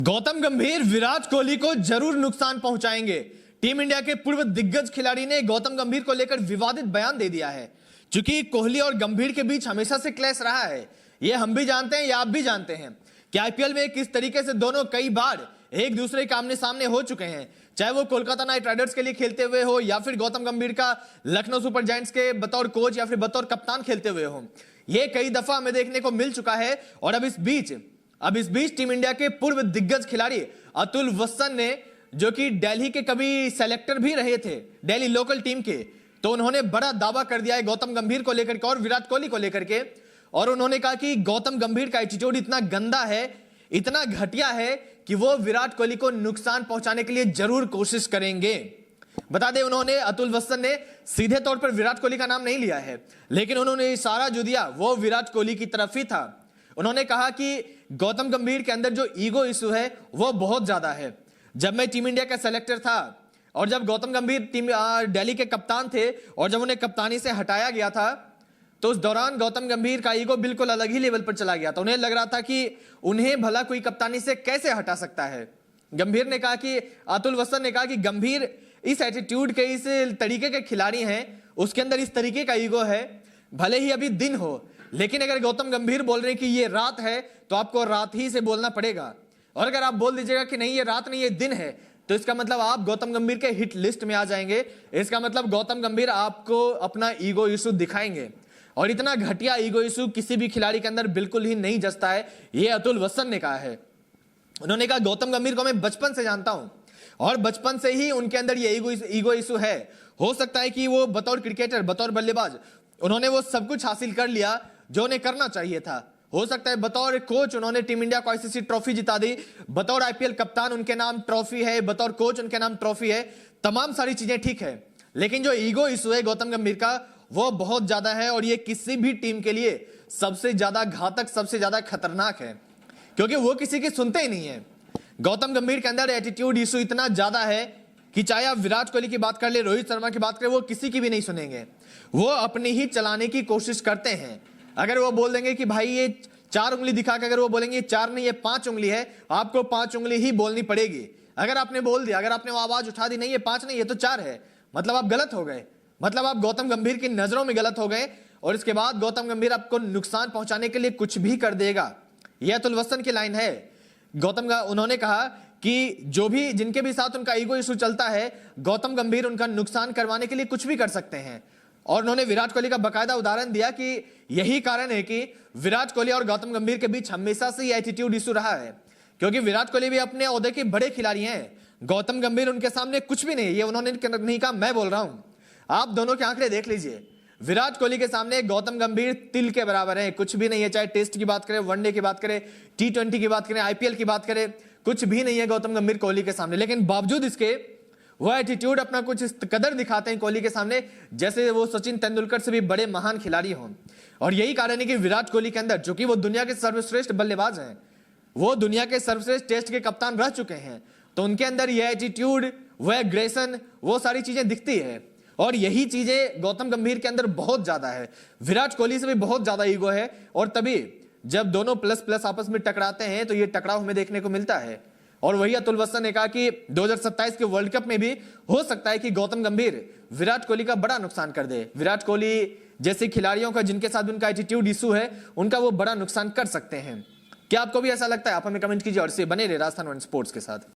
गौतम गंभीर विराट कोहली को जरूर नुकसान पहुंचाएंगे। टीम इंडिया के पूर्व दिग्गज खिलाड़ी ने गौतम गंभीर को लेकर विवादित बयान दे दिया है। चूंकि कोहली और गंभीर के बीच हमेशा से क्लैश रहा है, ये हम भी जानते हैं, या आप भी जानते हैं कि आईपीएल में किस तरीके से दोनों कई बार एक दूसरे के आमने सामने हो चुके हैं, चाहे वो कोलकाता नाइट राइडर्स के लिए खेलते हुए हो या फिर गौतम गंभीर का लखनऊ सुपर जायंट्स के बतौर कोच या फिर बतौर कप्तान खेलते हुए हो। ये कई दफा हमें देखने को मिल चुका है। और अब इस बीच टीम इंडिया के पूर्व दिग्गज खिलाड़ी अतुल वत्सन ने, जो कि दिल्ली के कभी सेलेक्टर भी रहे थे, दिल्ली लोकल टीम के, तो उन्होंने बड़ा दावा कर दिया है गौतम गंभीर को लेकर के और विराट कोहली को लेकर के। और उन्होंने कहा कि गौतम गंभीर का एटीट्यूड इतना गंदा है, इतना घटिया है कि वो विराट कोहली को नुकसान पहुंचाने के लिए जरूर कोशिश करेंगे। बता दें, उन्होंने, अतुल वत्सन ने सीधे तौर पर विराट कोहली का नाम नहीं लिया है, लेकिन उन्होंने इशारा जो दिया वो विराट कोहली की तरफ ही था। उन्होंने कहा कि गौतम गंभीर के अंदर जो ईगो इशू है वो बहुत ज्यादा है। जब मैं टीम इंडिया का सेलेक्टर था और जब गौतम गंभीर दिल्ली के कप्तान थे और जब उन्हें कप्तानी से हटाया गया था, तो उस दौरान गौतम गंभीर का ईगो बिल्कुल अलग ही लेवल पर चला गया था। उन्हें लग रहा था कि उन्हें भला कोई कप्तानी से कैसे हटा सकता है। गंभीर ने कहा कि, अतुल वत्सन ने कहा कि गंभीर इस एटीट्यूड के, इस तरीके के खिलाड़ी हैं, उसके अंदर इस तरीके का ईगो है। भले ही अभी दिन हो, लेकिन अगर गौतम गंभीर बोल रहे हैं कि ये रात है, तो आपको रात ही से बोलना पड़ेगा। और अगर आप बोल दीजिएगा कि नहीं ये रात नहीं ये दिन है, तो इसका मतलब आप गौतम गंभीर के हिट लिस्ट में आ जाएंगे। इसका मतलब गौतम गंभीर आपको अपना ईगो इशू दिखाएंगे, और इतना घटिया ईगो इशू किसी भी खिलाड़ी के अंदर बिल्कुल ही नहीं जचता है। ये अतुल वत्सन ने कहा है। उन्होंने कहा गौतम गंभीर को मैं बचपन से जानता हूं और बचपन से ही उनके अंदर ये ईगो इशू है। हो सकता है कि वो बतौर क्रिकेटर, बतौर बल्लेबाज, उन्होंने वो सब कुछ हासिल कर लिया जो उन्हें करना चाहिए था। हो सकता है बतौर कोच उन्होंने टीम इंडिया को आईसीसी ट्रॉफी जिता दी, बतौर आईपीएल कप्तान उनके नाम ट्रॉफी है, बतौर कोच उनके नाम ट्रॉफी है, तमाम सारी चीजें ठीक है। लेकिन जो ईगो इशू है गौतम गंभीर का वो बहुत ज्यादा है, और ये किसी भी टीम के लिए सबसे ज्यादा घातक, सबसे ज्यादा खतरनाक है, क्योंकि वो किसी की सुनते ही नहीं है। गौतम गंभीर के अंदर एटीट्यूड इशू इतना ज्यादा है कि चाहे आप विराट कोहली की बात कर ले, रोहित शर्मा की बात करें, वो किसी की भी नहीं सुनेंगे। वो अपनी ही चलाने की कोशिश करते हैं। अगर वो बोल देंगे कि भाई ये 4 उंगली दिखा के, अगर वो बोलेंगे 4 नहीं ये 5 उंगली है, आपको 5 उंगली ही बोलनी पड़ेगी। अगर आपने बोल दिया, अगर आपने वो आवाज उठा दी, नहीं ये 5 नहीं ये तो 4 है, मतलब आप गलत हो गए, मतलब आप गौतम गंभीर की नजरों में गलत हो गए। और इसके बाद गौतम गंभीर आपको नुकसान पहुंचाने के लिए कुछ भी कर देगा। यह अतुल वत्सन की लाइन है। उन्होंने कहा कि जो भी, जिनके भी साथ उनका ईगो इशू चलता है, गौतम गंभीर उनका नुकसान करवाने के लिए कुछ भी कर सकते हैं। और उन्होंने विराट कोहली का बकायदा उदाहरण दिया कि यही कारण है कि विराट कोहली और गौतम गंभीर के बीच हमेशा से ये एटीट्यूड इशू रहा है, क्योंकि विराट कोहली भी अपने ओहदे के बड़े खिलाड़ी हैं। गौतम गंभीर उनके सामने कुछ भी नहीं। ये उन्होंने नहीं कहा, मैं बोल रहा हूं। आप दोनों के आंकड़े देख लीजिए, विराट कोहली के सामने गौतम गंभीर तिल के बराबर है, कुछ भी नहीं है। चाहे टेस्ट की बात करें, वनडे की बात करें, T20 की बात करें, आईपीएल की बात करें, कुछ भी नहीं है गौतम गंभीर कोहली के सामने। लेकिन बावजूद इसके वो एटीट्यूड अपना कुछ इस कदर दिखाते हैं कोहली के सामने, जैसे वो सचिन तेंदुलकर से भी बड़े महान खिलाड़ी हों। और यही कारण है कि विराट कोहली के अंदर, जो कि वो दुनिया के सर्वश्रेष्ठ बल्लेबाज हैं, वो दुनिया के सर्वश्रेष्ठ टेस्ट के कप्तान रह चुके हैं, तो उनके अंदर ये एटीट्यूड, वो एग्रेशन, वो सारी चीजें दिखती है। और यही चीजें गौतम गंभीर के अंदर बहुत ज्यादा है। विराट कोहली से भी बहुत ज्यादा ईगो है, और तभी जब दोनों प्लस प्लस आपस में टकराते हैं तो ये टकराव हमें देखने को मिलता है। और वही अतुल वत्सन ने कहा कि 2027 के वर्ल्ड कप में भी हो सकता है कि गौतम गंभीर विराट कोहली का बड़ा नुकसान कर दे। विराट कोहली जैसे खिलाड़ियों का, जिनके साथ उनका एटीट्यूड इशू है, उनका वो बड़ा नुकसान कर सकते हैं। क्या आपको भी ऐसा लगता है? आप हमें कमेंट कीजिए और इससे बने रहे राजस्थान वन स्पोर्ट्स के साथ।